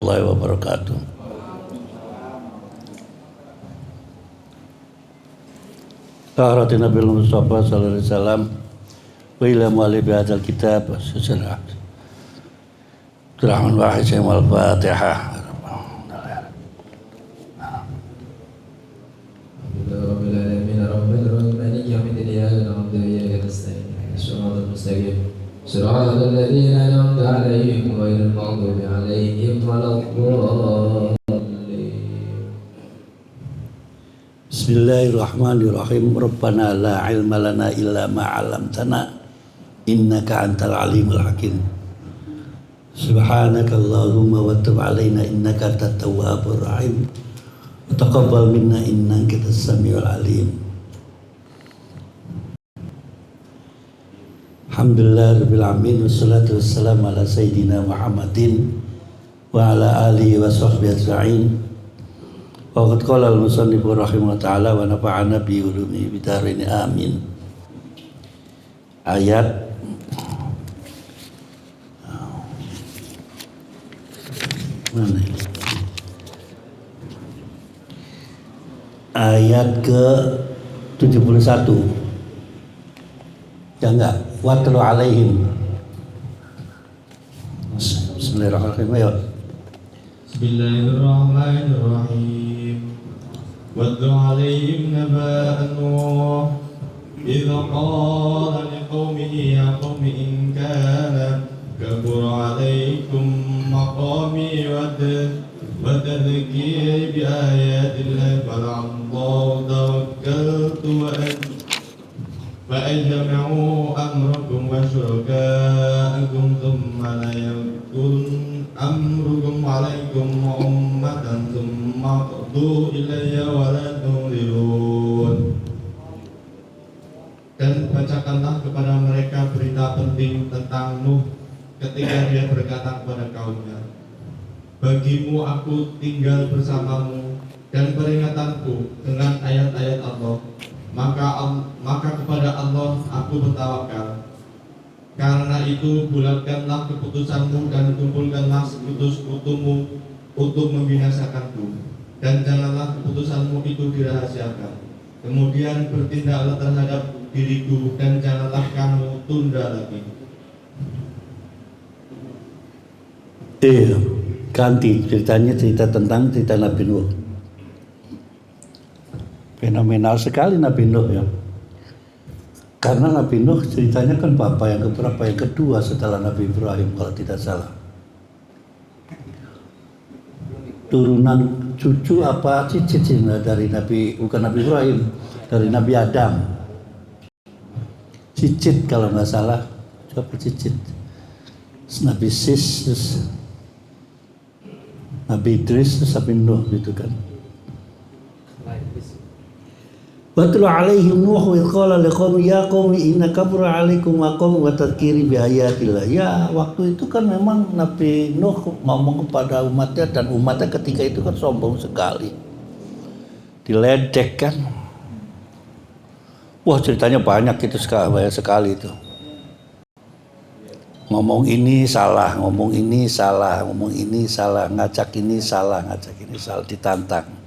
warahmatullahi wabarakatuh. Taharatin Nabi Mustafa sallallahu alaihi wasallam wa ila mu'allif hadzal kitab sejarah Rahman wahid wal Fatihah. صراط الذين أنعمت عليهم غير المغضوب عليهم ولا الضالين. Bismillahirrahmanirrahim. Rabbana la ilma lana illa ma 'allamtana innaka antal alimul hakim. Subhanaka Allahumma wa tub 'alaina innaka antat tawwabur rahim. Wa taqabbal minna innaka antas samiul alim. Alhamdulillah rabbil alamin wassalatu wassalamu ala sayyidina Muhammadin wa ala alihi wa sahbihi ajma'in. Wa qad qala al-musannif rahimahullah ta'ala wa nafa'ana bi ulumi bidarini amin. Ayat mana ini? Ayat ke 71. Ya enggak, watlu alaihim. Bismillahirrahmanirrahim. Bismillahirrahmanirrahim. Watlu alaihim naba'a Nuh idh qala liqaumihi ya qaumi in kana kabura alaikum maqami wa tadhkiri bi ayatillahi fal'allahu tawakkaltu فأجمعوا أمركم وشركاءكم ثم لا يكن أمركم عليكم أمة ثم اقضوا إلي ولا تنظرون. Dan bacakanlah kepada mereka berita penting tentang Nuh ketika dia berkata kepada kaumnya, bagimu aku tinggal bersamamu dan peringatanku dengan ayat-ayat Allah. Maka kepada Allah aku bertawakal. Karena itu bulatkanlah keputusanmu dan kumpulkanlah sekutu-sekutumu untuk membinasakanku, dan janganlah keputusanmu itu dirahasiakan. Kemudian bertindaklah terhadap diriku dan janganlah kamu tunda lagi. Ganti ceritanya, cerita tentang cerita Nabi Nuh. Fenomenal sekali Nabi Nuh ya. Karena Nabi Nuh ceritanya kan bapak yang keberapa, yang kedua setelah Nabi Ibrahim kalau tidak salah. Turunan cucu apa cicit dari Nabi, bukan Nabi Ibrahim, dari Nabi Adam. Cicit kalau nggak salah, coba cicit. Nabi Sis, terus Nabi Idris, terus Nabi Nuh gitu kan. Watlu alaihim Nuh idh qala liqaumi ya qaumi inna kabura alaikum maqam wa tadhkiri bi ayatillah. Ya, waktu itu kan memang Nabi Nuh ngomong kepada umatnya, dan umatnya ketika itu kan sombong sekali. Diledek kan. Wah, ceritanya banyak itu sekali itu. Ngomong ini salah, ngomong ini salah, ngomong ini salah, ngajak ini salah, ngajak ini salah, ditantang.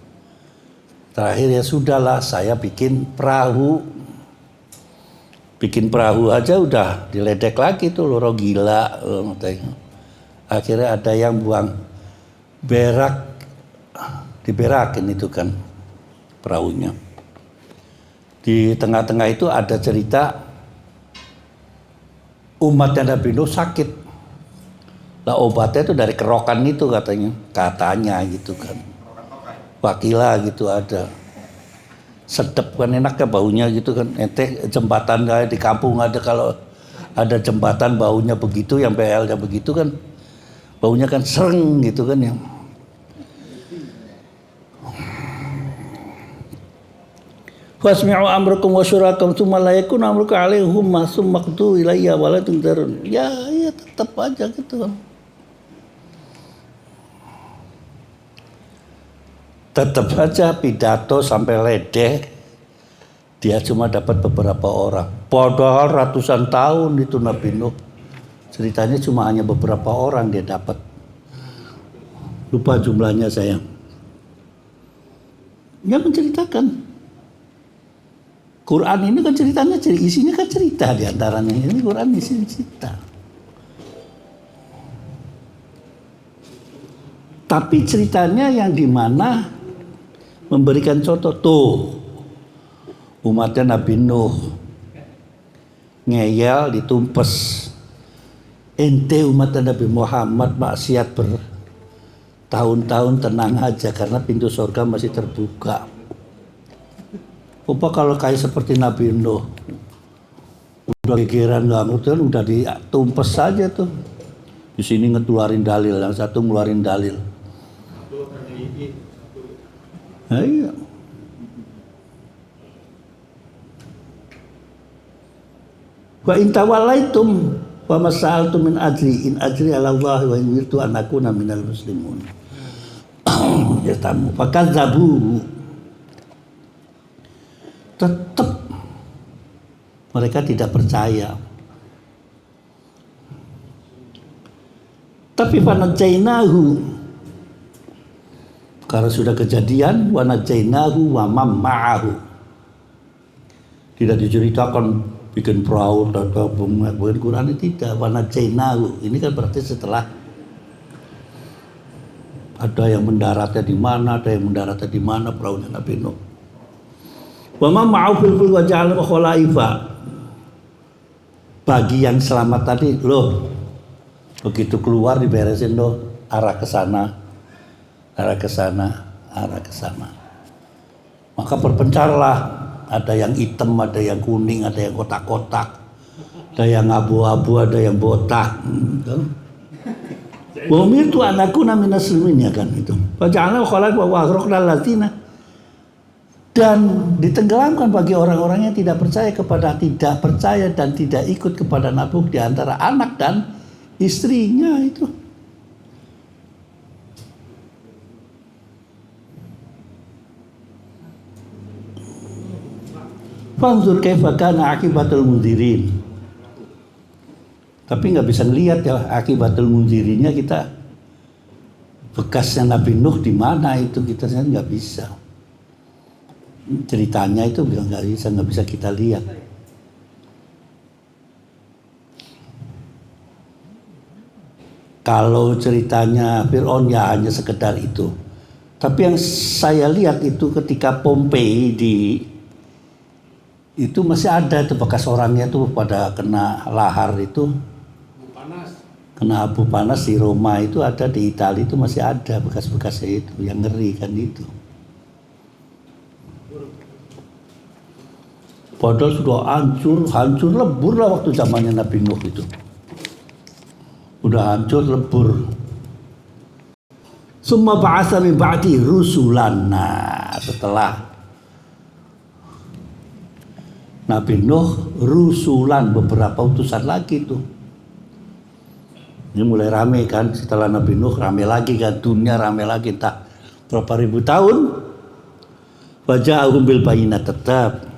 Terakhir ya sudahlah, saya bikin perahu. Bikin perahu aja udah diledek lagi tuh, loro gila. Akhirnya ada yang buang berak, diberakin itu kan perahunya. Di tengah-tengah itu ada cerita umatnya Nabi Nuh sakit. Lah obatnya itu dari kerokan itu katanya gitu kan. Wakila gitu ada. Sedep kan, enak ya baunya gitu kan. Ente jembatan kayak di kampung ada, kalau ada jembatan baunya begitu, yang PL-nya begitu kan, baunya kan sereng gitu kan ya. Wasmi'u amrukum wa syurakum tsumma la yakun amrukum alaihum summa qdu ilayya wa la tunzarun. Ya tetap aja gitu. Tetap saja pidato sampai ledeh, dia cuma dapat beberapa orang. Padahal ratusan tahun itu Nabi Nuh, ceritanya cuma hanya beberapa orang dia dapat. Lupa jumlahnya saya. Dia menceritakan. Quran ini kan ceritanya, isinya kan cerita di antaranya. Ini Quran isinya cerita. Tapi ceritanya yang dimana memberikan contoh tuh umatnya Nabi Nuh ngeyel ditumpes. Ente umat Nabi Muhammad maksiat bertahun-tahun tenang aja karena pintu surga masih terbuka. Apa kalau kayak seperti Nabi Nuh udah gegeran nggak ngerti, udah ditumpes saja tuh. Di sini ngeluarin dalil, yang satu ngeluarin dalil. Nah, iya. Wa in tawallaitum wa mas'altum min ajri in ajri 'ala Allah wa in wirtu an akuna minal muslimun. Ya tamu fakadzabu. Tetap mereka tidak percaya. Tapi fanajainahu, karena sudah kejadian, wanajainahu wa mamma'ahu. Tidak diceritakan bikin perahu atau bukan Quran, tidak. Wanajainahu ini kan berarti setelah ada yang mendaratnya di mana, ada yang mendaratnya di mana perahunya Nabi Nuh. Wa mamma'ahu fil fulki wa ja'ala khalaifa. Bagi yang selamat tadi, loh, begitu keluar diberesin loh, arah ke sana, arah ke sana, arah ke sana. Maka berpencarlah, ada yang hitam, ada yang kuning, ada yang kotak-kotak, ada yang abu-abu, ada yang botak. Bumi itu anakku namanya muslimin ya kan itu. Faja'alna khalaq wa aghraqna alladziina. Dan ditenggelamkan bagi orang-orang yang tidak percaya dan tidak ikut kepada Nabi di antara anak dan istrinya itu. Fanzur kaifa kana akibatul mundzirin. Tapi nggak bisa ngelihat ya akibatul mundzirinya kita. Bekasnya Nabi Nuh di mana itu kita nggak bisa. Ceritanya itu nggak bisa kita lihat. Kalau ceritanya Fir'aun ya hanya sekedar itu. Tapi yang saya lihat itu ketika Pompei itu masih ada tuh bekas orangnya tuh pada kena lahar itu. Kena abu panas di Roma itu ada, di Italia itu masih ada bekas-bekasnya itu, yang ngeri kan itu. Padahal sudah hancur lebur lah waktu zamannya Nabi Nuh itu. Udah hancur lebur. Summa ba'atsa min ba'di rusulan. Nah, setelah Nabi Nuh rusulan, beberapa utusan lagi tuh. Ini mulai rame kan, setelah Nabi Nuh rame lagi kan, dunia rame lagi entah berapa ribu tahun. Waja'ahum bil bayyinat, tetap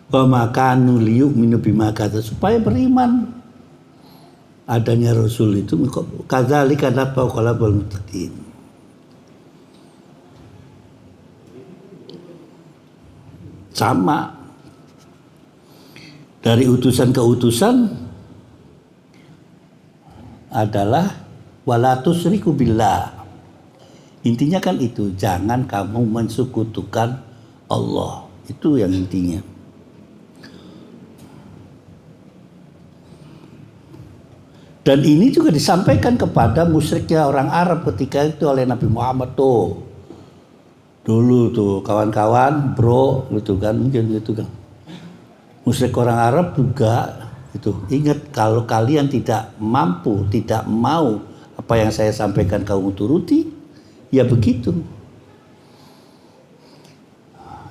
wa makanu liyu'minu bima kata, supaya beriman adanya Rasul itu. Kadzalika nafa'u qalbal muttaqin. Sama dari utusan ke utusan adalah wala tusyriku billah. Intinya kan itu, jangan kamu mensekutukan Allah. Itu yang intinya. Dan ini juga disampaikan kepada musyriknya orang Arab ketika itu oleh Nabi Muhammad tuh. Dulu tuh kawan-kawan, bro, gitu kan, mungkin gitu kan. Musyrik orang Arab juga itu. Ingat, kalau kalian tidak mampu, tidak mau apa yang saya sampaikan kamu turuti, ya begitu.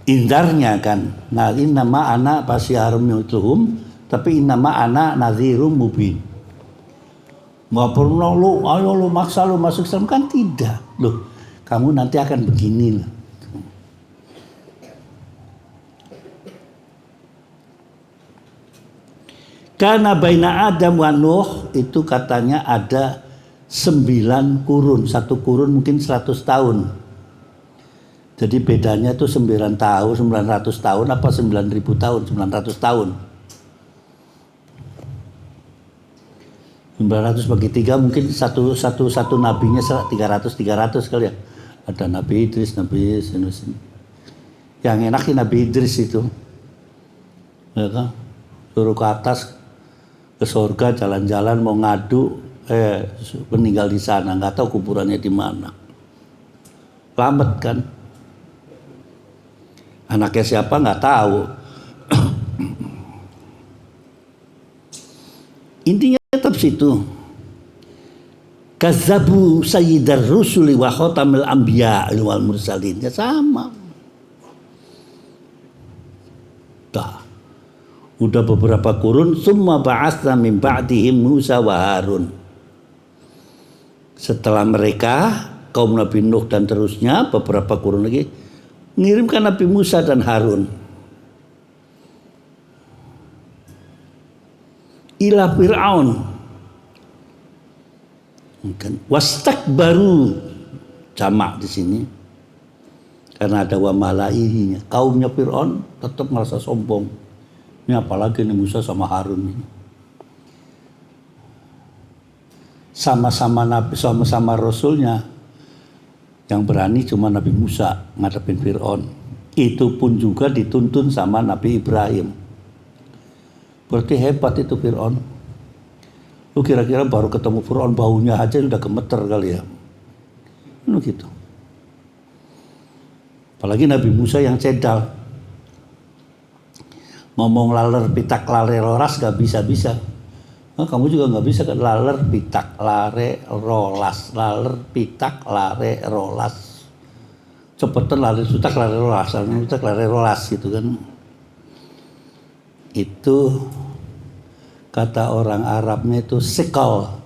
Indarnya kan, nah ini nama anak pasyarum yutuhum, tapi ini nama anak nadhirum mubin. Nggak perlu ayo lu maksa lu masuk Islam, kan tidak. Loh, kamu nanti akan begini loh. Karena baina Adam wa Nuh itu katanya ada 9 kurun, satu kurun mungkin 100 tahun. Jadi bedanya itu 900 tahun apa 9.000 tahun, 900 tahun. 900 bagi 3 mungkin satu nabinya 300 kali ya. Ada Nabi Idris, Nabi Yunus. Yang enak Nabi Idris itu. Ya kan? Suruh ke atas ke surga jalan-jalan mau ngadu meninggal di sana, nggak tahu kuburannya di mana. Selamat kan? Anaknya siapa nggak tahu. Intinya tetap situ. Kazzabu sayyidar rusuli wa khatamil anbiya wal mursalin. Ya sama. Udah beberapa kurun, summa ba'atsna min ba'dihim Musa wa Harun. Setelah mereka kaum Nabi Nuh dan terusnya beberapa kurun lagi mengirimkan Nabi Musa dan Harun ila Fir'aun. Wastakbaru jamak di sini karena ada wa malaihinya. Kaumnya Fir'aun tetap merasa sombong. Ini apalagi nih Musa sama Harun ini. Sama-sama Nabi, sama-sama Rasulnya. Yang berani cuma Nabi Musa ngadepin Fir'aun. Itu pun juga dituntun sama Nabi Ibrahim. Berarti hebat itu Fir'aun. Lu kira-kira baru ketemu Fir'aun baunya aja udah gemeter kali ya. Lu gitu. Apalagi Nabi Musa yang cedal. Ngomong laler pitak lare rolas gak bisa-bisa. Nah, kamu juga gak bisa kan laler pitak lare rolas. Laler pitak lare rolas. Cepetan lare pitak lare rolas. Lare pitak lare rolas gitu kan. Itu kata orang Arabnya itu sikal.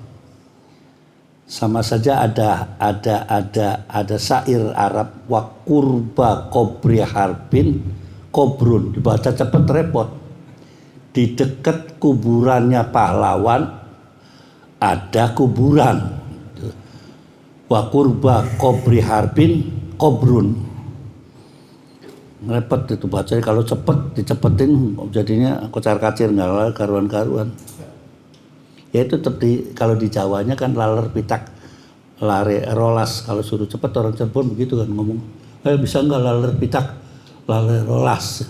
Sama saja ada syair Arab wa kurba kobri harbin kobrun, dibaca cepet repot. Di dekat kuburannya pahlawan ada kuburan. Wa kurba kobri harbin kobrun. Repot itu bacanya, kalau cepet dicepetin jadinya kocar-kacir nggak karuan-karuan. Ya itu tetap kalau di Jawanya kan laler pitak lare rolas. Kalau suruh cepet orang Cirebon begitu kan ngomong. Bisa nggak laler pitak lare rolas?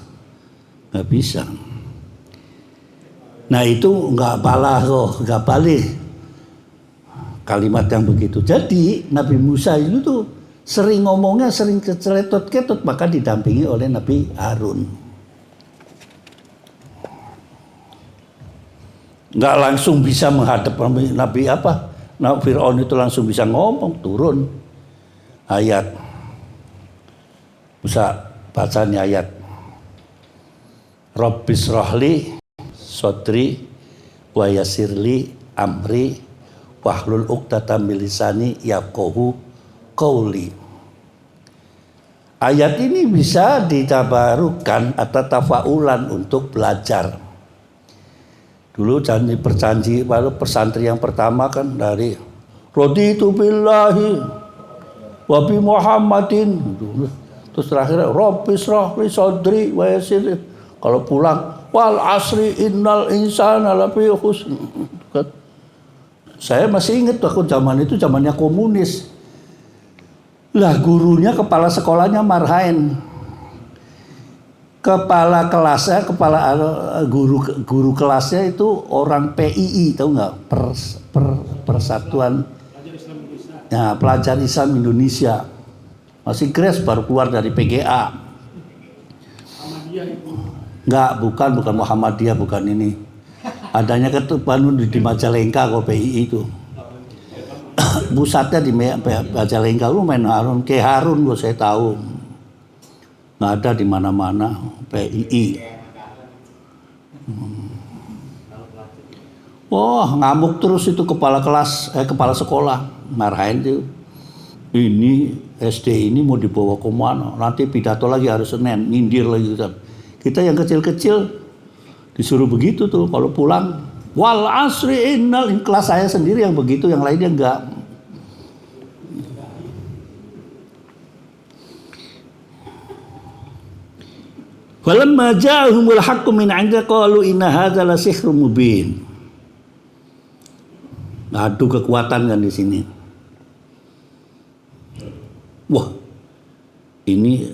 Nggak bisa. Nah itu nggak nggak balik kalimat yang begitu. Jadi Nabi Musa itu tuh sering ngomongnya sering keceletot-ketut, maka didampingi oleh Nabi Harun. Nggak langsung bisa menghadap Nabi apa? Nah, Fir'aun itu langsung bisa ngomong, turun ayat. Bisa bacanya ayat. Rabbis rohli sodri wa yasirli amri wahlul uqdatam min lisani yafqahu qauli. Ayat ini bisa ditabarukan atau tafaulan untuk belajar. Dulu perjanji pesantren yang pertama kan dari raditu billahi wa bi Muhammadin. Terus terakhir Rabbis rahli sadri wa yassir. Kalau pulang wal asri innal insana lafi khusr. Saya masih ingat waktu zaman itu zamannya komunis. Lah gurunya kepala sekolahnya marhain. Kepala kelasnya, guru kelasnya itu orang PII, tahu nggak? Persatuan Pelajar Islam Indonesia. Masih Gres baru keluar dari PGA. Enggak, bukan Muhammadiyah, bukan ini. Adanya ketuban di Majalengka kok PII itu. Pusatnya di Majalengka, lu main Harun, ke Harun gue saya tahu. Nggak ada di mana-mana PII. Wah, ngamuk terus itu kepala sekolah. Marahin itu. Ini SD ini mau dibawa ke mana? Nanti pidato lagi hari Senin, nyindir lagi gitu. Kita yang kecil-kecil disuruh begitu tuh kalau pulang. Wal asri innal, kelas saya sendiri yang begitu, yang lainnya enggak. Walamma ja'ahumul haqqu min 'indika qalu inna hadza la sihrun mubin. Adu kekuatan kan di sini. Wah, ini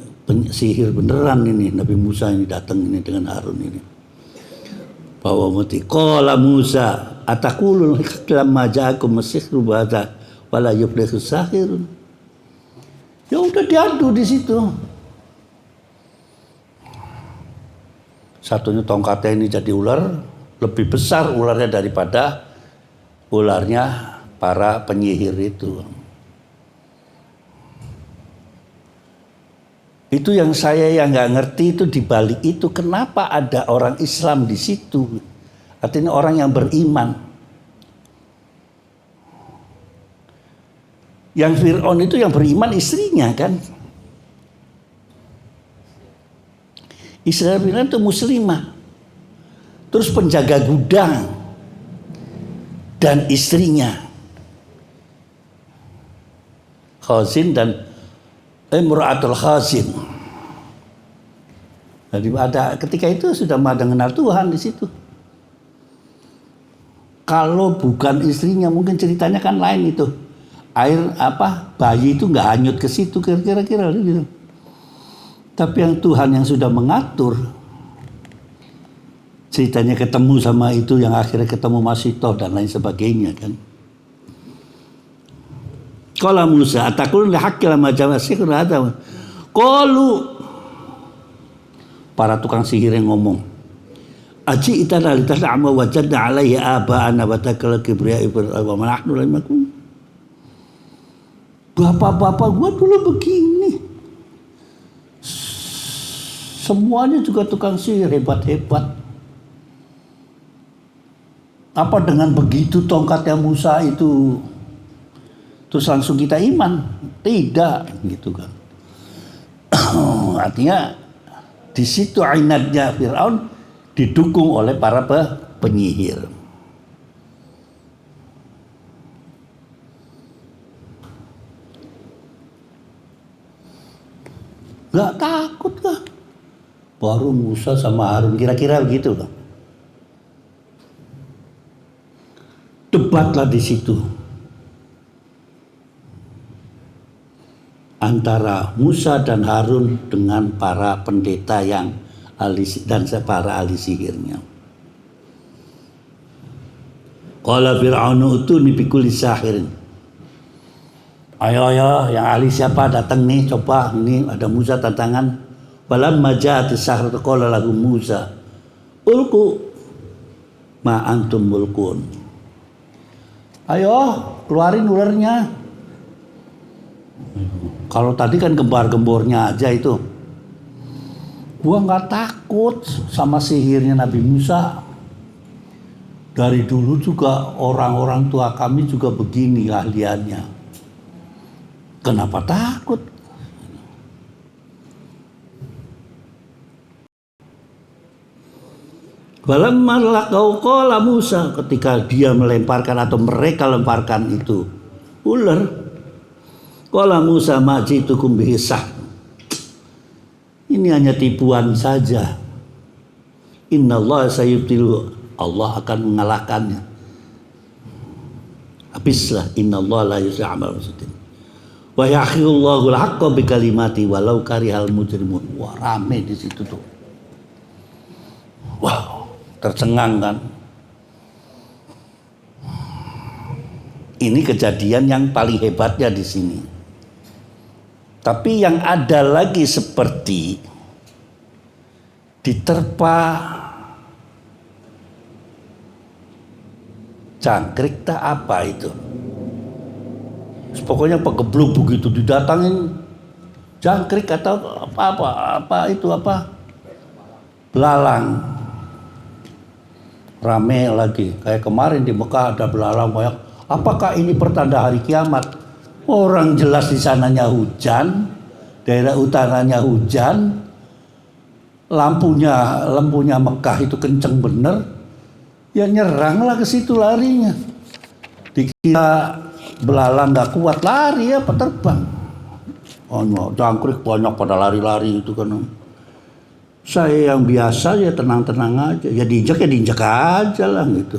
sihir beneran ini, Nabi Musa ini datang ini dengan Harun ini. Bahwa mati qala Musa ataqulul lamma ja'akum as-sihru hadza wala yuflihu sahirun. Ya udah diadu di situ. Satunya tongkatnya ini jadi ular, lebih besar ularnya daripada ularnya para penyihir itu. Itu yang saya yang nggak ngerti itu di balik itu kenapa ada orang Islam di situ, artinya orang yang beriman. Yang Fir'aun itu yang beriman istrinya kan. Istri Fir'aun itu muslimah. Terus penjaga gudang dan istrinya Khazin dan Imra'atul Khazin. Jadi ada ketika itu sudah mengenal Tuhan di situ. Kalau bukan istrinya mungkin ceritanya kan lain itu. Air bayi itu nggak hanyut ke situ kira-kira gitu. Tapi yang Tuhan yang sudah mengatur, ceritanya ketemu sama itu yang akhirnya ketemu Masitoh dan lain sebagainya kan. Qala Musa ataqulun li haqqi lamma jama'a sihr hadza. Qalu, para tukang sihir yang ngomong, aji itana litas'ama wajadna 'alaihi aba'ana wa takal kibriya wa ma nahnu lakum. Bapak-bapak gua dulu begini. Semuanya juga tukang sihir hebat-hebat. Apa dengan begitu tongkatnya Musa itu terus langsung kita iman? Tidak, gitu kan. Artinya di situ ainatnya Fir'aun didukung oleh para penyihir. Gak takut kah? Baru Musa sama Harun kira-kira begitu kan. Debatlah di situ antara Musa dan Harun dengan para pendeta yang dan para ahli sihirnya. Qala Fir'aunu utuni bikulli sahirin. Ayo yang ahli siapa datang nih, coba ini ada Musa tantangan. Falamma ja'atis sahratu qala lahu Musa ulqu ma antum mulkun. Ayo keluarin ularnya. Kalau tadi kan gembar-gembornya aja itu. Gua nggak takut sama sihirnya Nabi Musa. Dari dulu juga orang-orang tua kami juga begini ahliannya. Kenapa takut? Walamma laqau qala Musa, ketika dia melemparkan atau mereka lemparkan itu ular, qala Musa ma ji'tukum bihi sah. Ini hanya tipuan saja. Innallaha sayubtilu, Allah akan mengalahkannya. Habislah, innallaha la yus'amal musyrikin. Wa yakhilullahu al-haqqa bi kalimati walau karihal mujrimun. Wah, rame di situ tuh. Wow, tercengang kan. Ini kejadian yang paling hebatnya di sini. Tapi yang ada lagi seperti diterpa jangkrik tak apa itu. Pokoknya pegebluk begitu didatangin jangkrik atau apa itu belalang. Rame lagi kayak kemarin di Mekah ada belalang banyak. Apakah ini pertanda hari kiamat? Orang jelas di sananya hujan, daerah utaranya hujan, lampunya Mekah itu kenceng bener, ya nyeranglah ke situ larinya. Dikira belalang nggak kuat lari ya terbang. Oh no, jangkrik banyak pada lari-lari itu kan. Saya yang biasa ya tenang-tenang aja. Ya diinjak aja lah gitu.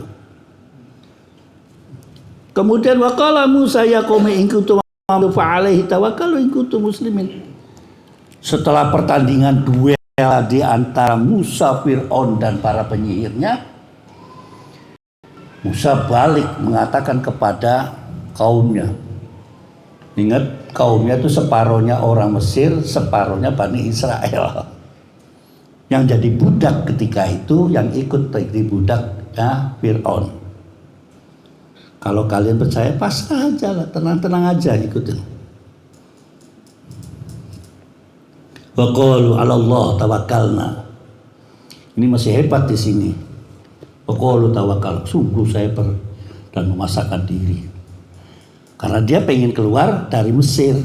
Kemudian waqala Musa ya qaumi in kuntum fa'alaihi tawakkalu in kuntum muslimin. Setelah pertandingan duel di antara Musa, Fir'aun dan para penyihirnya, Musa balik mengatakan kepada kaumnya. Ingat, kaumnya itu separohnya orang Mesir, separohnya Bani Israel. Yang jadi budak ketika itu, yang ikut jadi budaknya Fir'aun. Kalau kalian percaya, pasrah aja lah, tenang-tenang aja ikutin. Wa qalu 'ala Allah tawakkalna. Ini masih hebat di sini. Wa qalu tawakkal, sungguh saya dan memasakkan diri. Karena dia pengen keluar dari Mesir.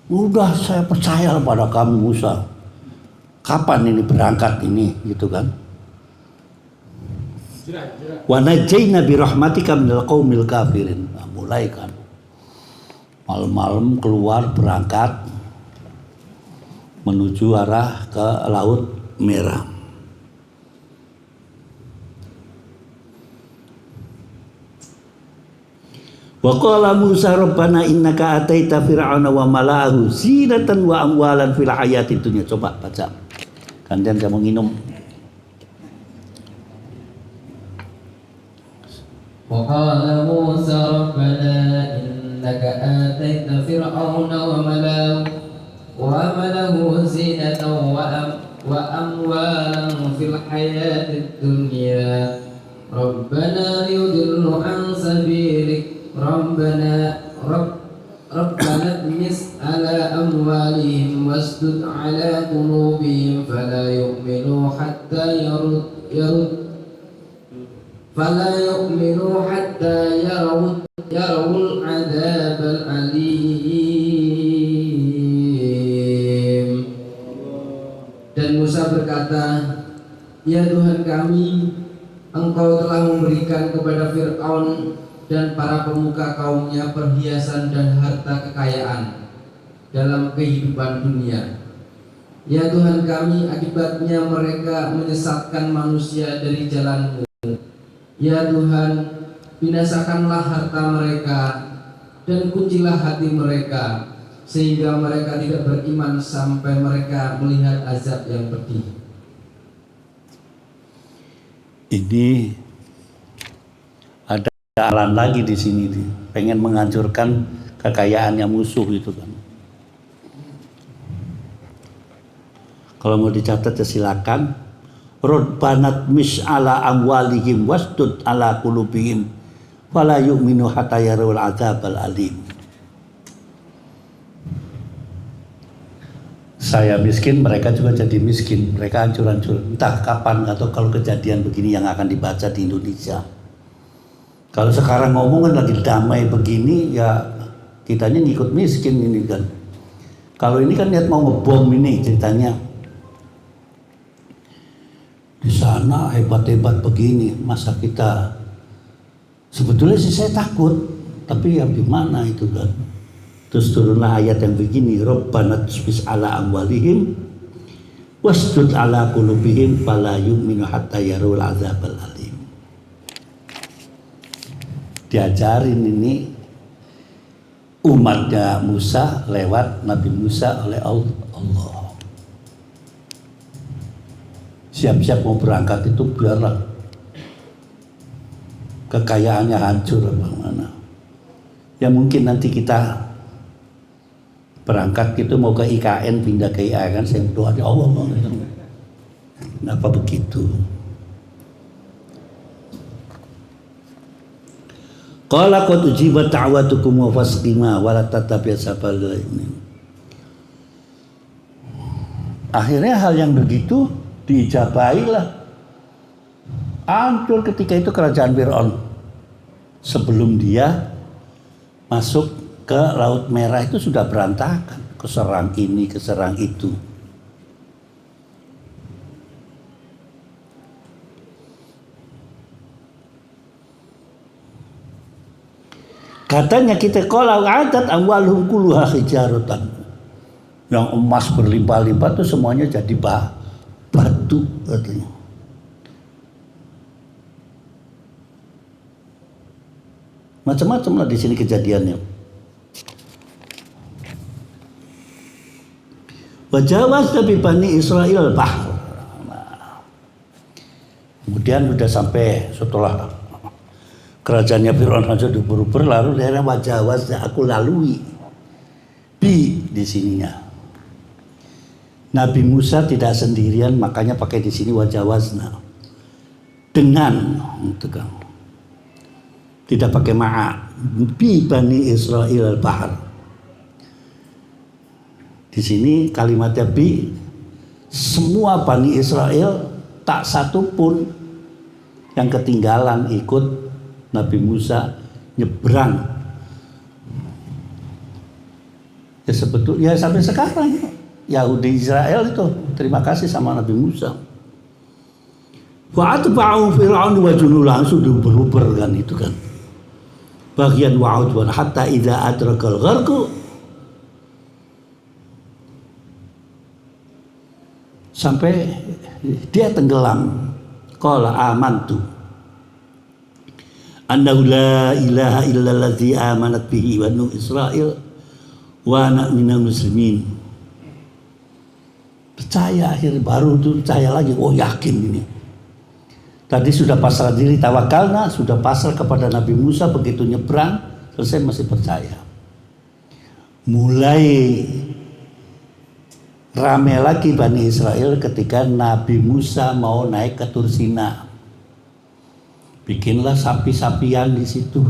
Udah saya percaya pada kamu Musa. Kapan ini berangkat ini gitu kan? Wa najayna bi rahmatika minal qaumil kafirin. Nah, mulai kan. Malam-malam keluar berangkat menuju arah ke Laut Merah. Wa qala Musa rabbana innaka ataita fir'auna wa mala'ahu zinatan wa amwalan fil hayatid dunya. Coba baca. Kandian saya mau nginum. Wa qala Musa rabbana innaka ataita fir'auna wa malahu zinatan wa amwalan fil hayatid dunya rabbana liyudillu an sabilik rabbana اطمس على أموالهم واسدد على قلوبهم فلا يؤمنوا حتى يروا العذاب الأليم. Dan Musa berkata, ya Tuhan kami, Engkau telah memberikan kepada Fir'aun dan para pemuka kaumnya perhiasan dan harta kekayaan dalam kehidupan dunia. Ya Tuhan kami, akibatnya mereka menyesatkan manusia dari jalan-Mu. Ya Tuhan, binasakanlah harta mereka dan kuncilah hati mereka, sehingga mereka tidak beriman sampai mereka melihat azab yang pedih. Ini ada alan lagi di sini, pengen menghancurkan kekayaannya musuh itu kan. Kalau mau dicatat ya silakan. Rodbanat mis'ala amwalihim wasdud ala qulubihim fala yu'minu hatta yarawul adzabal alim. Saya miskin, mereka juga jadi miskin. Mereka hancur-hancur. Entah kapan atau kalau kejadian begini yang akan dibaca di Indonesia. Kalau sekarang ngomong kan lagi damai begini, ya kitanya ngikut miskin ini kan. Kalau ini kan niat mau ngebom ini ceritanya. Di sana hebat-hebat begini, masa kita sebetulnya sih saya takut, tapi ya gimana itu kan. Terus turunlah ayat yang begini, Rabbana tusbis ala amwalihim wasdud ala qulubihim fala yu'minu hatta yarul adzabal alim. Diajarin ini umatnya Musa lewat Nabi Musa oleh Allah. Siap-siap mau berangkat itu biarlah kekayaannya hancur bagaimana. Ya mungkin nanti kita berangkat gitu mau ke IKN pindah ke IKN saya doa ya Allah kenapa begitu. Qala qad ujibat da'watukum wa fasqima wa la tattabi' sabal ini. Akhirnya hal yang begitu diijabailah. Hancur ketika itu kerajaan Fir'aun. Sebelum dia masuk ke Laut Merah itu sudah berantakan, keserang ini, keserang itu. Katanya kita kalau adat amwaluhum kulluha hijaratan. Yang emas berlimpah-limpah itu semuanya jadi batu katanya. Macam-macam lah di sini kejadiannya. Wajawaz Nabi Bani Israel bahr. Nah, kemudian sudah sampai setelah kerajaannya Fir'aun hancur diburu-buru, lalu daerah wajawaz aku lalui di sininya. Nabi Musa tidak sendirian, makanya pakai di sini wajawazna. Dengan itu kan. Tidak pakai ma'a. Bi Bani Israel al-Bahar. Di sini kalimatnya bi, semua Bani Israel tak satu pun yang ketinggalan ikut Nabi Musa nyebrang. Ya sebetulnya sampai sekarang Yahudi Israel itu terima kasih sama Nabi Musa. Wa atba'u Fir'aun wa junuduhu, langsung diuber-uber kan itu kan. Bagian wa'udwan hatta idza adrakal gharqu, sampai dia tenggelam. Qala amantu annahu la ilaha illallazi amanat bihi banu Israil wa ana minal muslimin. Percaya, akhirnya baru itu percaya lagi. Oh yakin ini. Tadi sudah pasrah diri, tawakalna, sudah pasrah kepada Nabi Musa, begitu nyebrang selesai masih percaya. Mulai rame lagi Bani Israel ketika Nabi Musa mau naik ke Tur Sina. Bikinlah sapi-sapian di situ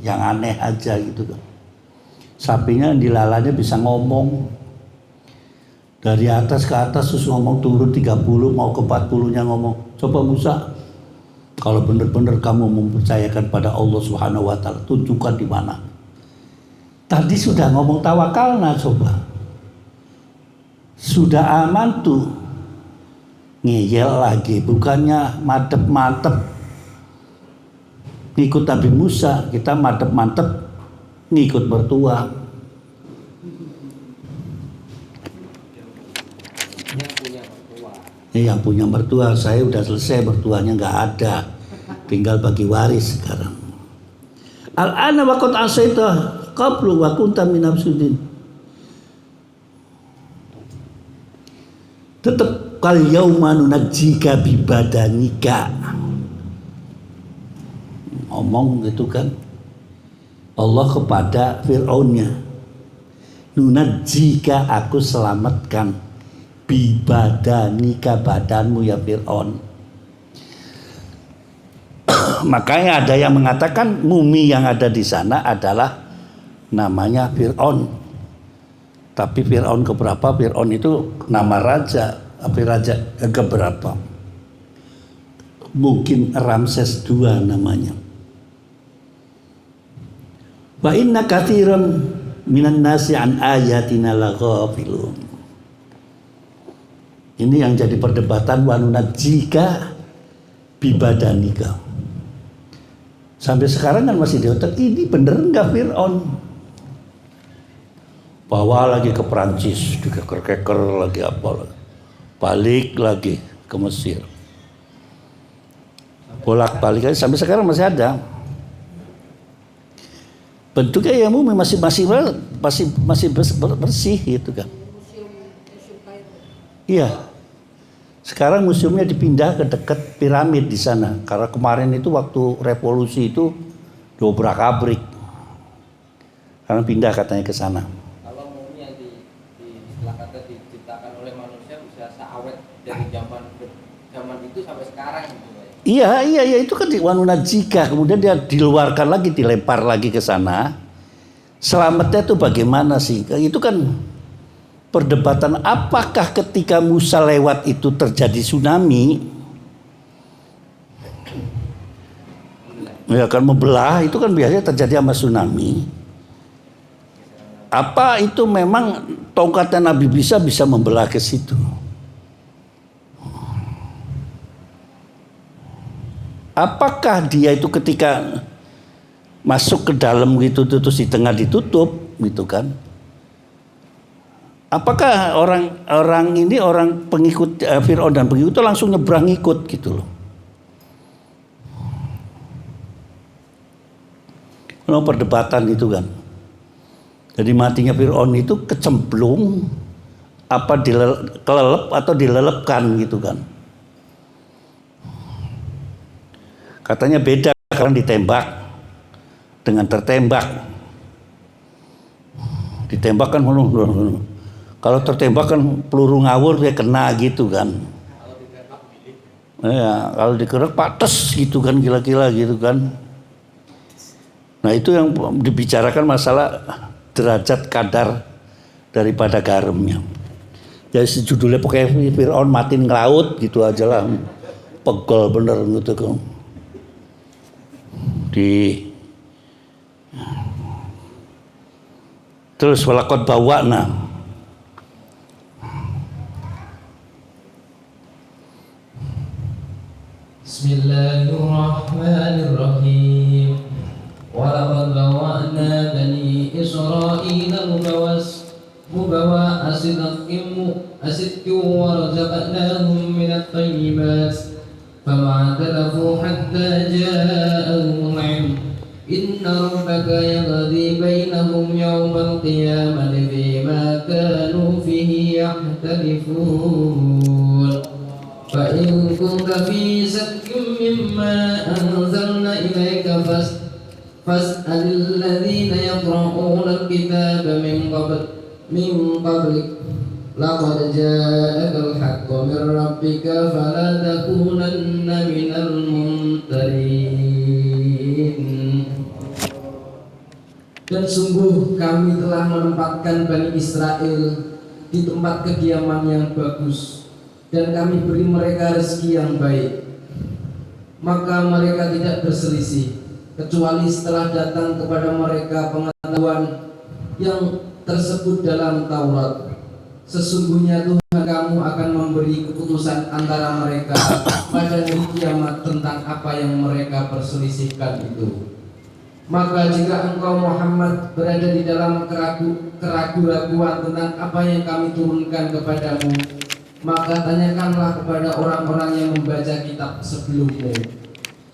yang aneh aja gitu kan. Sapinya dilalanya bisa ngomong. Dari atas ke atas terus ngomong, turun 30 mau ke 40-nya ngomong. Coba Musa, kalau benar-benar kamu mempercayakan pada Allah Subhanahu wa taala, tunjukkan di mana. Tadi sudah ngomong tawakalna, coba. Sudah aman tuh. Ngeyel lagi, bukannya mantep-mantep ngikut Nabi Musa, kita mantep-mantep ngikut mertua. Yang punya mertua, saya udah selesai, mertuanya nggak ada, tinggal bagi waris sekarang. Al-ana wa qad asaita qablu wa kunta minal mufsidin. Tetap kal yauma nunajjika bi badanika. Ngomong gitu kan Allah kepada Fir'aunnya, nunajjika, aku selamatkan, bibadanika, badanmu ya Fir'aun. Makanya ada yang mengatakan mumi yang ada di sana adalah namanya Fir'aun. Tapi Fir'aun keberapa? Fir'aun itu nama raja. Tapi raja keberapa? Mungkin Ramses II namanya. Wa inna katsiran minan nasi an ayatina laghafilun. Ini yang jadi perdebatan, wanunajjika bibadanika. Sampai sekarang kan masih di otak, ini bener enggak Fir'aun? Bawa lagi ke Perancis, dikeker-keker lagi apa lagi. Balik lagi ke Mesir. Bolak-balik aja sampai sekarang masih ada. Bentuknya ya mumi masih bersih gitu kan. Iya. Sekarang museumnya dipindah ke dekat piramid di sana. Karena kemarin itu waktu revolusi itu dobrak-abrik. Karena pindah katanya ke sana. Kalau mumi yang setelah kata diciptakan oleh manusia bisa seawet dari zaman itu sampai sekarang gitu. Iya itu kan di wanunajjika, kemudian dia diluarkan lagi, dilempar lagi ke sana. Selamatnya itu bagaimana sih? Itu kan perdebatan, apakah ketika Musa lewat itu terjadi tsunami? Ya kan membelah, itu kan biasanya terjadi sama tsunami. Apa itu memang tongkatnya Nabi bisa membelah ke situ? Apakah dia itu ketika masuk ke dalam gitu terus di tengah ditutup gitu kan? Apakah orang ini orang pengikut Fir'aun dan pengikut itu langsung nyebrang ikut gitu loh. Kalau perdebatan itu kan. Jadi matinya Fir'aun itu kecemplung apa kelelep atau dilelepkan gitu kan. Katanya beda kalau ditembak dengan tertembak. Ditembak kan kalau tertembak kan peluru ngawur dia kena gitu kan. Ya, kalau dikerek pates gitu kan, gila-gila gitu kan. Nah itu yang dibicarakan masalah derajat kadar daripada garamnya. Jadi judulnya pokoknya Fir'aun matiin ngelaut gitu aja lah. Pegel bener gitu kan. Terus walaqad bawa'na. Bismillahirrahmanirrahim. Walaqad bawa'na bani Israila mubawa'a sidqin wa razaqnahum minat thayyibat fama talafu hatta ja'ahum al-'ilm inna rabbaka yaqdi bainahum yawmal qiyamati fima kanu fihi yakhtalifun. فإن كنت في شك مما أنزلنا إليك فاسأل الذين يقرؤون الكتاب من قبلك لقد جاءك الحق من ربك فلا تكونن من الممترين. Dan sungguh kami telah menempatkan Bani Israel di tempat kediaman yang bagus, dan kami beri mereka rezeki yang baik. Maka mereka tidak berselisih, kecuali setelah datang kepada mereka pengetahuan yang tersebut dalam Taurat. Sesungguhnya Tuhan kamu akan memberi keputusan antara mereka pada hari kiamat tentang apa yang mereka perselisihkan itu. Maka jika engkau Muhammad berada di dalam keraguan tentang apa yang kami turunkan kepadamu, maka tanyakanlah kepada orang-orang yang membaca kitab sebelummu.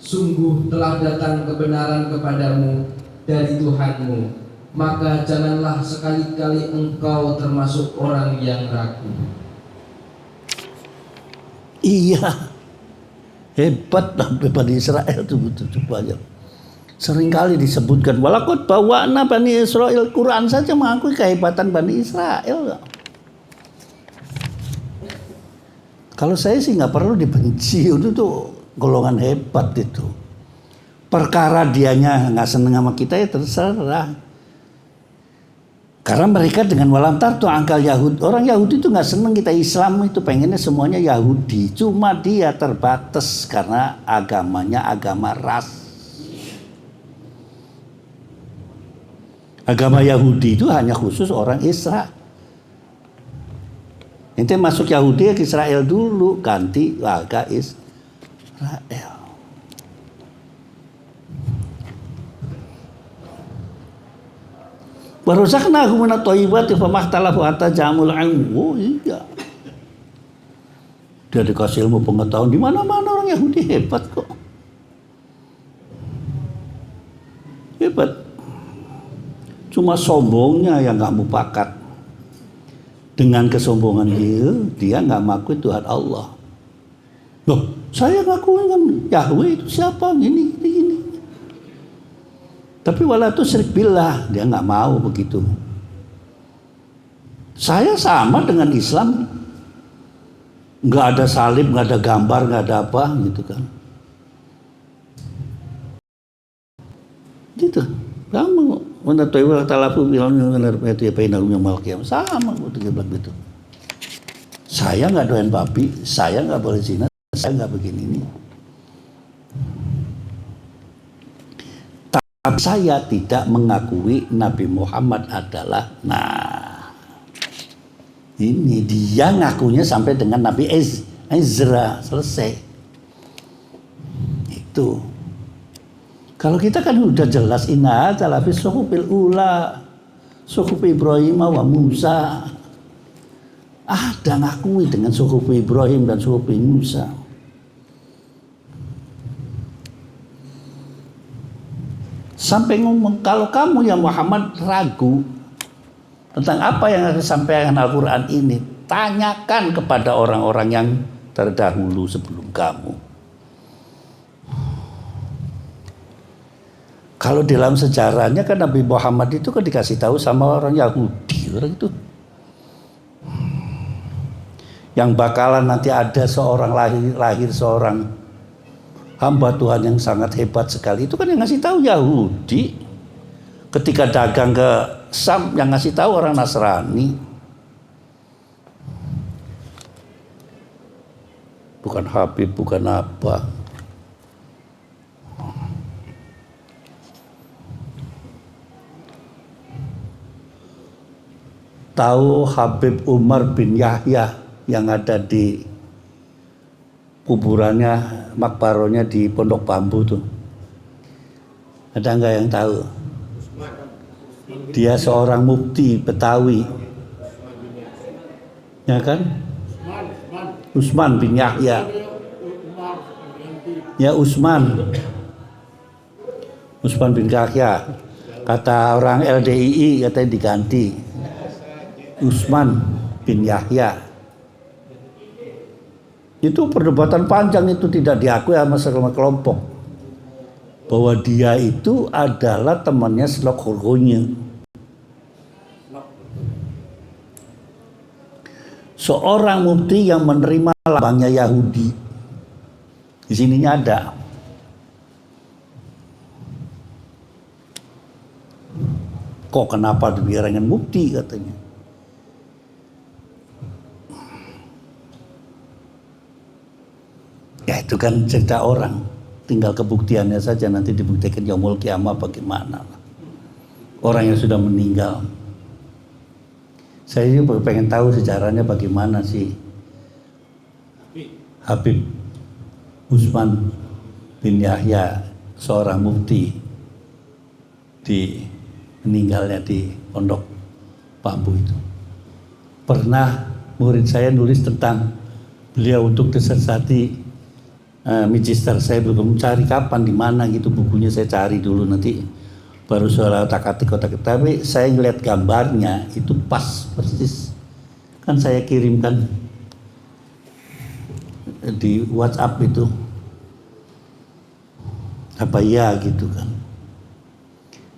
Sungguh telah datang kebenaran kepadamu dari Tuhanmu, maka janganlah sekali-kali engkau termasuk orang yang ragu. Iya, hebat Bani Israel tuh banyak. Seringkali disebutkan walaqad bawa'na Bani Israel. Quran saja mengakui kehebatan Bani Israel. Kalau saya sih nggak perlu dibenci, itu tuh golongan hebat itu. Perkara dianya nggak seneng sama kita ya terserah. Karena mereka dengan walantar tuh angkal Yahudi. Orang Yahudi itu nggak seneng kita Islam, itu pengennya semuanya Yahudi. Cuma dia terbatas karena agamanya agama ras. Agama Yahudi itu hanya khusus orang Israel. Ente masuk Yahudi ke Israel dulu, ganti warga Israel. Warozaqnahum minat thayyibati famakhtalafu hatta ja'amul 'ilm. Oh iya. Dia dikasih ilmu pengetahuan di mana-mana. Orang Yahudi hebat kok. Hebat. Cuma sombongnya yang nggak mufakat. Dengan kesombongan dia nggak mengakui Tuhan Allah. Loh, saya ngakuin kan Yahweh itu siapa? Gini. Tapi wala itu syirik billah, dia nggak mau begitu. Saya sama dengan Islam, nggak ada salib, nggak ada gambar, nggak ada apa, gitu kan. Gitu, kamu menetapkan talafu bilang itu ya penalnya malkiam sama, dia bilang gitu. Saya nggak doain babi, saya nggak boleh zina, saya nggak begini ini. Tapi saya tidak mengakui Nabi Muhammad adalah, nah ini dia ngakunya sampai dengan Nabi Ezra selesai. Itu. Kalau kita kan udah jelas inna talafi suhufil ula suhuf Ibrahim wa Musa. Ada ngakui dengan suhuf Ibrahim dan suhuf Musa. Sampai ngomong, kalau kamu ya Muhammad ragu tentang apa yang disampaikan Al-Quran ini, tanyakan kepada orang-orang yang terdahulu sebelum kamu. Kalau dalam sejarahnya kan Nabi Muhammad itu kan dikasih tahu sama orang Yahudi, orang itu yang bakalan nanti ada seorang lahir seorang hamba Tuhan yang sangat hebat sekali, itu kan yang ngasih tahu Yahudi. Ketika dagang ke Sam, yang ngasih tahu orang Nasrani, bukan Habib, bukan apa. Tahu Habib Umar bin Yahya yang ada di kuburannya, makbaronya di Pondok Bambu tuh? Ada nggak yang tahu? Dia seorang mufti Betawi, ya kan? Utsman bin Yahya. Ya Utsman bin Yahya. Kata orang LDII katanya diganti Utsman bin Yahya. Itu perdebatan panjang, itu tidak diakui sama semua kelompok bahwa dia itu adalah temannya Shlok Horgonya, seorang mufti yang menerima lambangnya Yahudi. Di sininya ada. Kok kenapa dibiarkan mufti katanya? Ya itu kan cerita orang, tinggal kebuktiannya saja, nanti dibuktikan yaumul kiamah bagaimana. Orang yang sudah meninggal. Saya juga pengen tahu sejarahnya bagaimana sih Habib Utsman bin Yahya, seorang mufti, meninggalnya di Pondok Bambu itu. Pernah murid saya nulis tentang beliau untuk disesati magister. Saya belum cari kapan di mana gitu bukunya, saya cari dulu nanti baru soal otak-atik. Tapi saya ngeliat gambarnya itu pas persis, kan saya kirimkan di WhatsApp itu, apa ya gitu kan.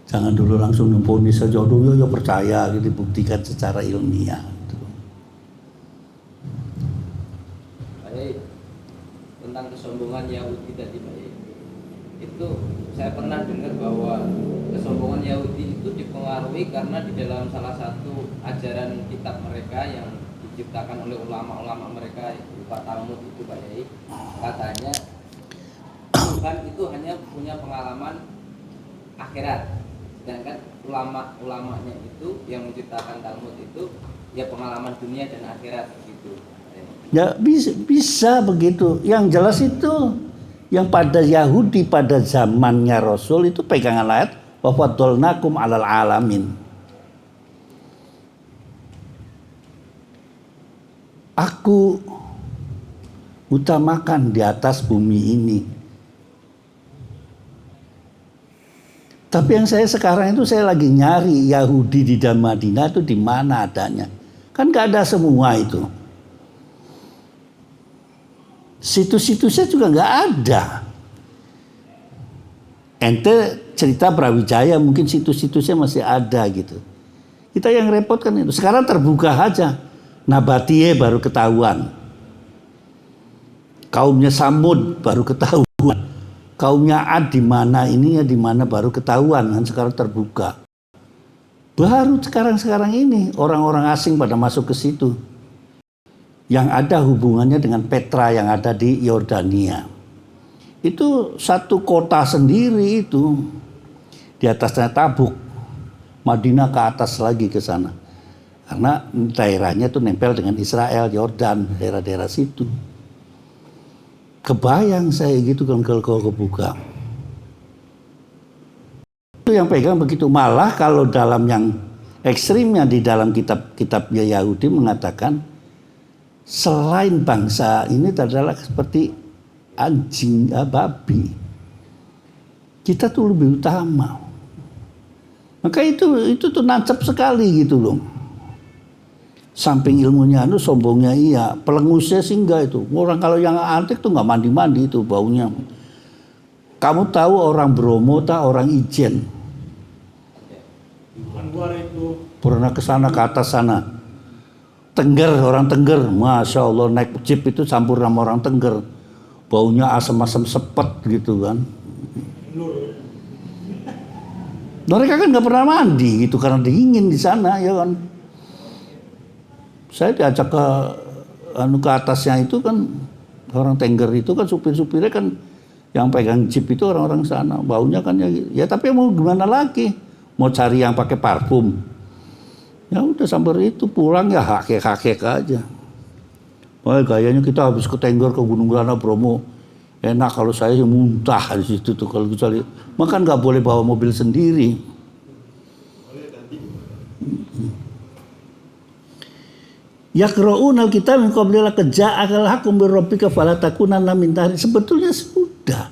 Jangan dulu langsung numpuni saja, dulu ya percaya gitu, dibuktikan secara ilmiah gitu. Tentang kesombongan Yahudi tadi Pak, itu saya pernah dengar bahwa kesombongan Yahudi itu dipengaruhi karena di dalam salah satu ajaran kitab mereka yang diciptakan oleh ulama-ulama mereka, Pak Talmud itu Pak Yai, katanya Tuhan itu hanya punya pengalaman akhirat, sedangkan ulama-ulamanya itu yang menciptakan Talmud itu ya pengalaman dunia dan akhirat gitu. Ya bisa begitu. Yang jelas itu yang pada Yahudi pada zamannya Rasul itu pegangan ayat wa faddalnakum 'alal alamin. Aku utamakan di atas bumi ini. Tapi yang saya sekarang itu saya lagi nyari Yahudi di Madinah itu di mana adanya. Kan gak ada semua itu. Situs-situsnya juga nggak ada. Ente cerita Brawijaya mungkin situs-situsnya masih ada gitu. Kita yang repot kan itu. Sekarang terbuka aja. Nabatie baru ketahuan. Kaumnya Samud baru ketahuan. Kaumnya Ad di mana ininya di mana baru ketahuan kan, sekarang terbuka. Baru sekarang ini orang-orang asing pada masuk ke situ. Yang ada hubungannya dengan Petra yang ada di Yordania. Itu satu kota sendiri itu. Di atasnya Tabuk. Madinah ke atas lagi ke sana. Karena daerahnya itu nempel dengan Israel, Yordan, daerah-daerah situ. Kebayang saya gitu kalau kebuka. Itu yang pegang begitu. Malah kalau dalam yang ekstrimnya di dalam kitab-kitabnya Yahudi mengatakan selain bangsa ini adalah seperti anjing, babi. Kita tuh lebih utama. Maka itu tuh nancep sekali gitu loh. Samping ilmunya sombongnya iya, pelengusnya sih enggak itu. Orang kalau yang antik tuh nggak mandi-mandi itu baunya. Kamu tahu orang Bromo tak orang Ijen? Pernah ke sana ke atas sana. Tengger, orang Tengger, masya Allah naik jeep itu campur sama orang Tengger. Baunya asam-asam sepet gitu kan. Mereka kan nggak pernah mandi gitu karena dingin di sana ya kan. Saya diajak ke atasnya itu kan orang Tengger itu kan supir-supirnya kan yang pegang jeep itu orang-orang sana. Baunya kan ya tapi mau gimana lagi? Mau cari yang pakai parfum. Ya udah sampai itu pulang ya hakek-hakek aja. Wah gayanya kita habis ke Tengger ke Gunung Grana Bromo. Enak kalau saya muntah di situ tuh kalau kita lihat. Makan nggak boleh bawa mobil sendiri. Yaqra'una al-kitab min qabli ja'akal hakum bir rabbika fala takunanna min tahri. Sebetulnya sudah.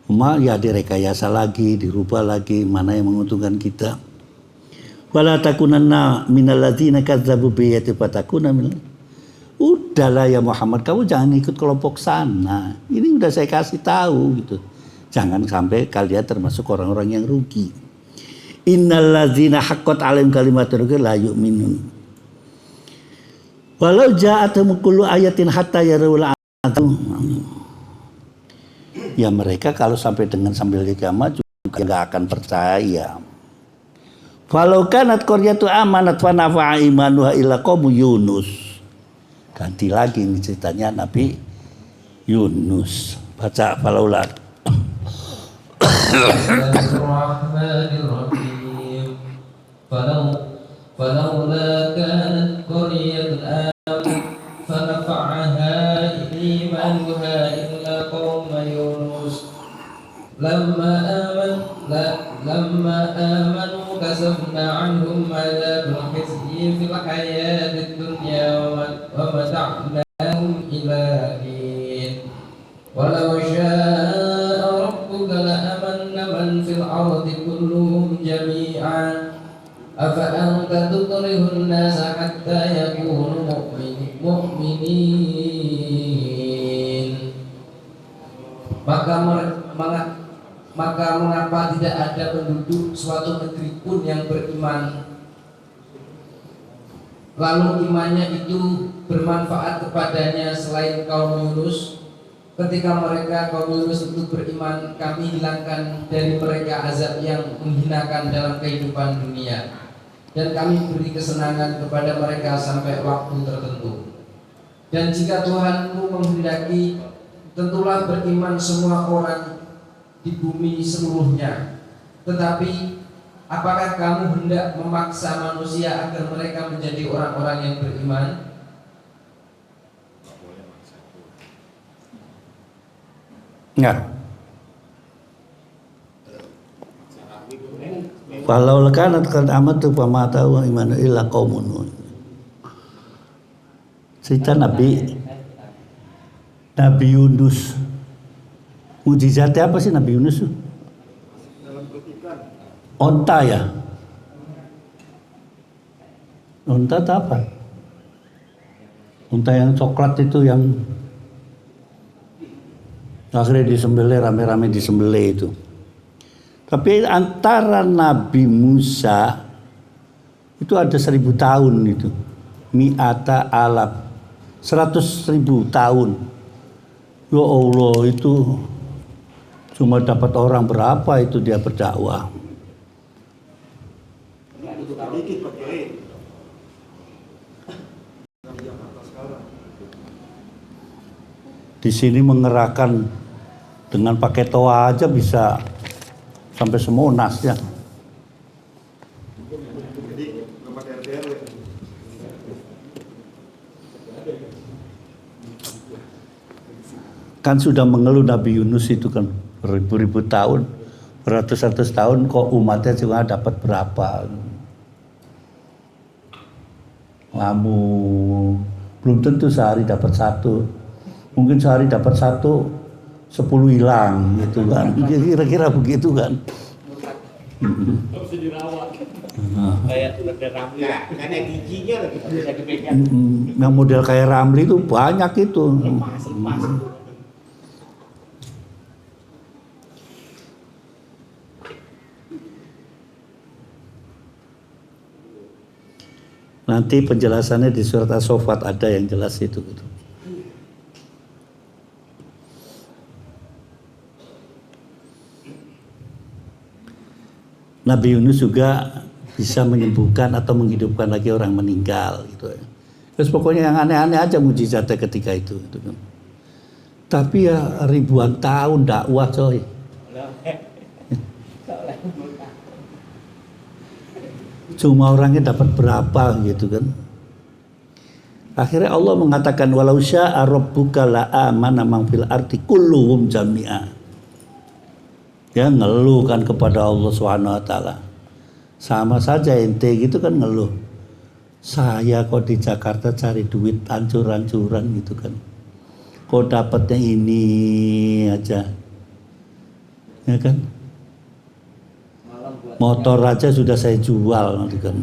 Cuma ya direkayasa lagi, dirubah lagi mana yang menguntungkan kita. Wala takunanna minal ladzina kadzdzabu bi ayati fatakuna minal. Udahlah ya Muhammad, kamu jangan ikut kelompok sana. Ini udah saya kasih tahu gitu. Jangan sampai kalian termasuk orang-orang yang rugi. Innal ladzina haqqat 'alaihim kalimatur rabbika la yu'minun. Walau ja'atuhum kullu ayatin hatta yarawul 'adzab. Ya mereka kalau sampai dengan sambil kiamat juga enggak akan percaya. Walau kanat qaryatu amanat fa nafa'a imanuha illa qaum Yunus. Ganti lagi ini ceritanya Nabi Yunus. Baca falaulah. Bismillahirrahmanirrahim. Falaula kanat qaryatun amanat fa nafa'aha imanuha illa qaum Yunus. Lamma amanu kasafna anhum adabal khizyi fil hayatid dunya wa mata'nahum ila hin. Walau syaa rabbuka la amanna man fil ardi kulluhum jami'an. Afa anta tukrihun nasa hatta yakunu mu'minin. Maka mengapa tidak ada penduduk suatu negeri pun yang beriman, lalu imannya itu bermanfaat kepadanya selain kaum Yunus? Ketika mereka kaum Yunus itu beriman, kami hilangkan dari mereka azab yang menghinakan dalam kehidupan dunia, dan kami beri kesenangan kepada mereka sampai waktu tertentu. Dan jika Tuhanmu menghendaki, tentulah beriman semua orang di bumi seluruhnya. Tetapi apakah kamu hendak memaksa manusia agar mereka menjadi orang-orang yang beriman? Enggak. Walau kanat qad amatu fa ma ta'u imanu illa qaumun. Cerita Nabi Yunus. Mujizatnya apa sih Nabi Yunus? Onta ya? Onta itu apa? Onta yang coklat itu yang akhirnya disembelih, rame-rame disembelih itu. Tapi antara Nabi Musa itu ada 1000 tahun itu. Mi'ata alaf. 100.000 tahun. Ya Allah, itu cuma dapat orang berapa itu dia berdakwah. Di sini mengerahkan dengan pakai toa aja bisa sampai Semonas ya. Kan sudah mengeluh Nabi Yunus itu kan beribu-ribu tahun, beratus-ratus tahun kok umatnya cuma dapat berapa. Kamu Belum tentu sehari dapat satu. Mungkin sehari dapat satu, 10 hilang gitu kan. Kira-kira begitu kan. Harus dirawat. Kayak ular Ramli. Nah, karena giginya lebih bisa dipegang. Yang model kayak Ramli itu banyak itu. Lepas. Nanti penjelasannya di surat As-Saffat ada yang jelas itu. Gitu. Nabi Yunus juga bisa menyembuhkan atau menghidupkan lagi orang meninggal gitu. Terus pokoknya yang aneh-aneh aja mujizatnya ketika itu gitu kan. Tapi ya ribuan tahun dakwah coy. Cuma orangnya dapat berapa gitu kan. Akhirnya Allah mengatakan walau syaa rabbuka la amana man fil ardi kulluhum jami'a. Ya ngeluh kan kepada Allah Subhanahu wa taala. Sama saja ente gitu kan ngeluh. Saya kok di Jakarta cari duit hancur-hancuran gitu kan. Kok dapatnya ini aja. Ya kan? Motor aja sudah saya jual nanti kan.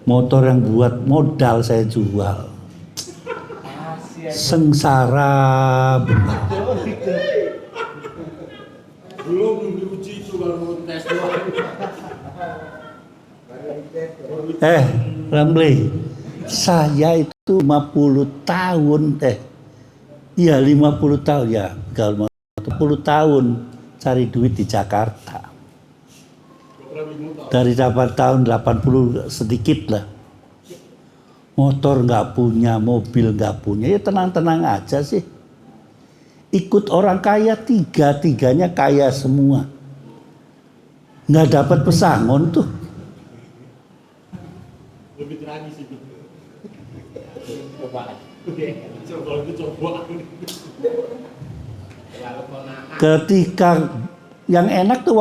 Motor yang buat modal saya jual. Sengsara benar. Belum diuji itu baru tes doang. Ramli, saya itu 50 tahun 50 tahun ya, 10 tahun cari duit di Jakarta. Dari tahun 80 sedikit lah. Motor nggak punya, mobil nggak punya, ya tenang-tenang aja sih. Ikut orang kaya, tiga-tiganya kaya semua. Nggak dapat pesangon tuh. Lebih tragis itu. Coba itu coba. Ketika yang enak tuh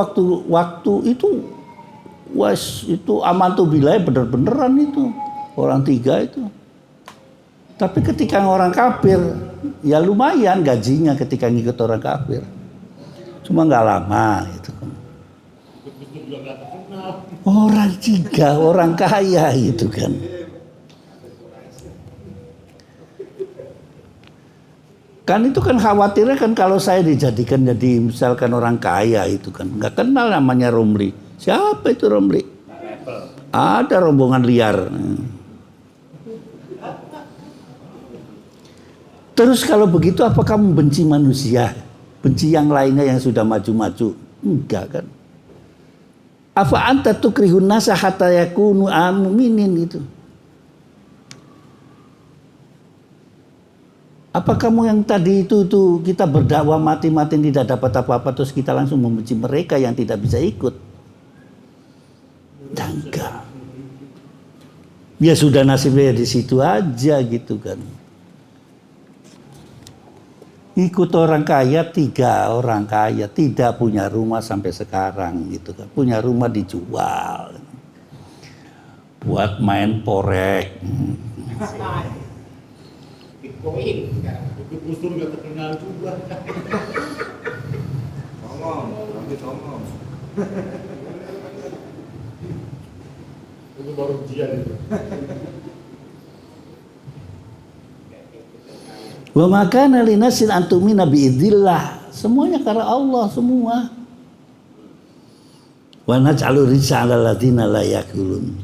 waktu itu itu aman tuh bilai bener-beneran itu orang tiga itu. Tapi ketika orang kafir, ya lumayan gajinya ketika ngikut orang kafir. Cuma nggak lama gitu. Orang tiga, orang kaya gitu kan. Kan itu kan khawatirnya kan kalau saya dijadikan jadi misalkan orang kaya itu kan. Nggak kenal namanya Romli. Siapa itu Romli? Ada rombongan liar. Terus kalau begitu apa kamu benci manusia? Benci yang lainnya yang sudah maju-maju? Enggak kan? Afa anta tukrihun nasa hatta yakunu aminin gitu. Apa kamu yang tadi itu kita berdakwah mati-mati tidak dapat apa-apa terus kita langsung membenci mereka yang tidak bisa ikut? Enggak. Ya sudah nasibnya di situ aja gitu kan. Ikut orang kaya, 3 orang kaya tidak punya rumah sampai sekarang gitu kan. Punya rumah dijual buat main porek. Bitcoin. Gus Dur nggak terkenal juga. Ngomong. Itu baru ujian itu. Wa makana linasin antumina biidillah. Semuanya karena Allah semua. Wa naj'alu rijsa 'alal ladzina la yaqulun.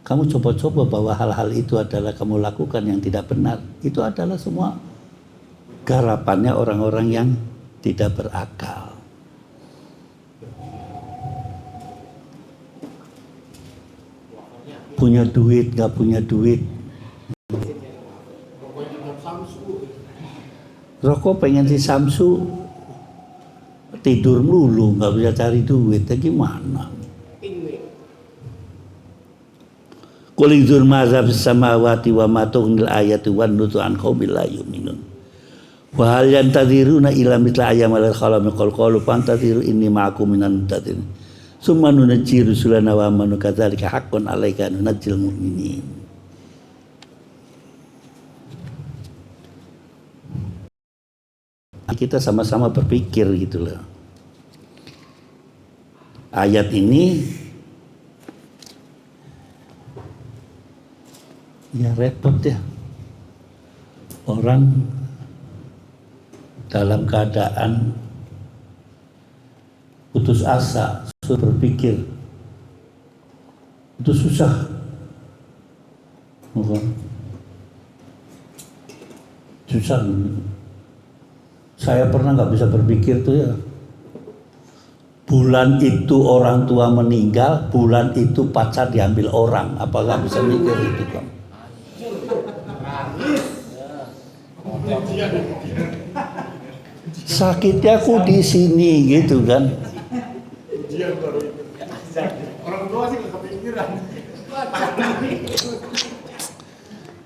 Kamu coba-coba bahwa hal-hal itu adalah kamu lakukan yang tidak benar. Itu adalah semua garapannya orang-orang yang tidak berakal. Punya duit, gak punya duit. Rokok pengen si Samsu, tidur melulu, nggak bisa cari duit, ya gimana? Qul mazhab samawati wa ma tughnil ayati wan nutu an qaumil la yu'minun. Wa hal yantadiruna ila mithla ayyamal khalami qul qalu fantadiru inni ma'akum minan muntadirin. Summa nunajji rusulana wa man kadzalika haqqun 'alaika nunajjil mu'minin. kita sama-sama berpikir gitu loh. Ayat ini ya repot ya. Orang dalam keadaan putus asa, sudah berpikir, itu susah. Susah. Saya pernah nggak bisa berpikir tuh ya. Bulan itu orang tua meninggal, bulan itu pacar diambil orang. Apa nggak bisa mikir itu kan? Sakitnya aku di sini gitu kan. Orang tua sih nggak kepikiran.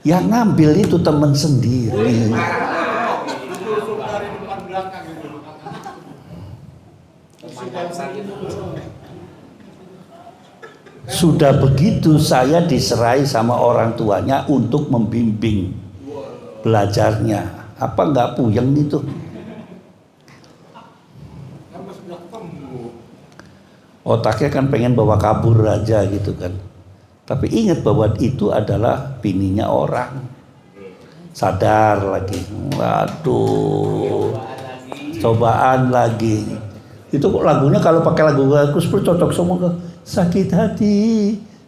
Yang ngambil itu teman sendiri. Sudah begitu saya diserai sama orang tuanya untuk membimbing belajarnya. Apa nggak puyeng itu? Otaknya kan pengen bawa kabur aja gitu kan. Tapi ingat bahwa itu adalah bininya orang. Sadar lagi. Waduh. Cobaan lagi. Itu lagunya kalau pakai lagu gospel cocok semua ke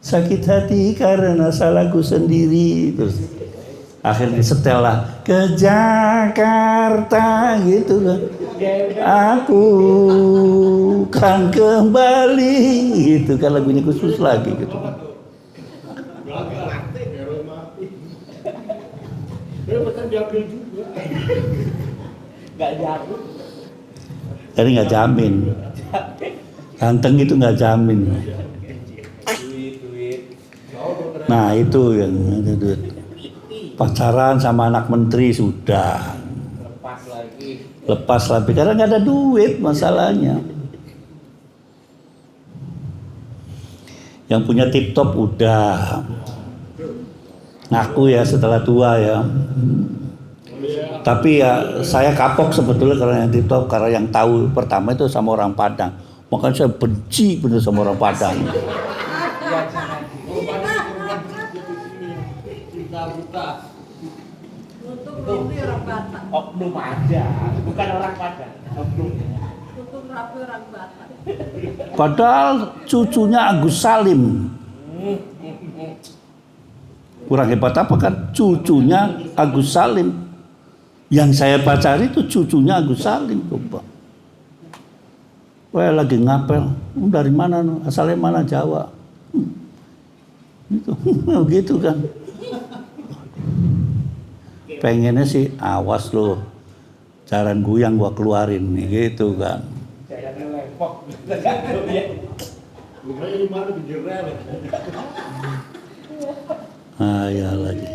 sakit hati karena salahku sendiri. Terus akhirnya setel lah ke Jakarta gitu kan. Aku kan kembali gitu kan, lagunya khusus lagi gitu kan. Jadi nggak jamin. Ganteng itu nggak jamin. Nah itu yang duit. Pacaran sama anak menteri sudah. Lepas lagi karena nggak ada duit masalahnya. Yang punya tip top udah. Ngaku ya setelah tua ya. Tapi ya saya kapok sebetulnya karena yang tip top, karena yang tahu pertama itu sama orang Padang. Makanya saya benci bener sama orang Padang. Oknum aja, bukan orang Padang. Oknum. Padahal cucunya Agus Salim. Kurang hebat apa kan? Cucunya Agus Salim. Yang saya pacari itu cucunya Agus Salim. Coba. Wah lagi ngapel. Dari mana? Asalnya mana? Jawa. Gitu. Gitu kan. Pengennya sih awas lo, jaran guyang gua keluarin nih gitu kan. Jalannya lepok. Ah ya lagi.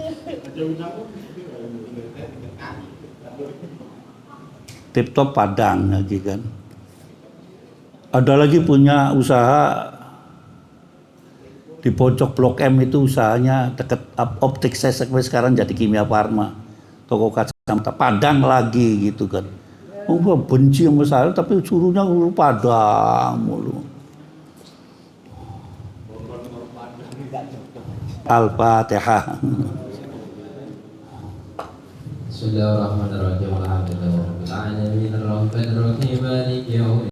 Tip top Padang lagi kan. Ada lagi punya usaha di pojok Blok M itu, usahanya deket optik saya sekarang jadi Kimia Farma. Toko kacamata Padang lagi gitu kan. Oh, benci sama saya tapi suruhnya lu Padang mulu. Al-Fatihah. Bismillahirrahmanirrahim. Alhamdulillahirabbil alamin arrahmanirrahim maliki yaumid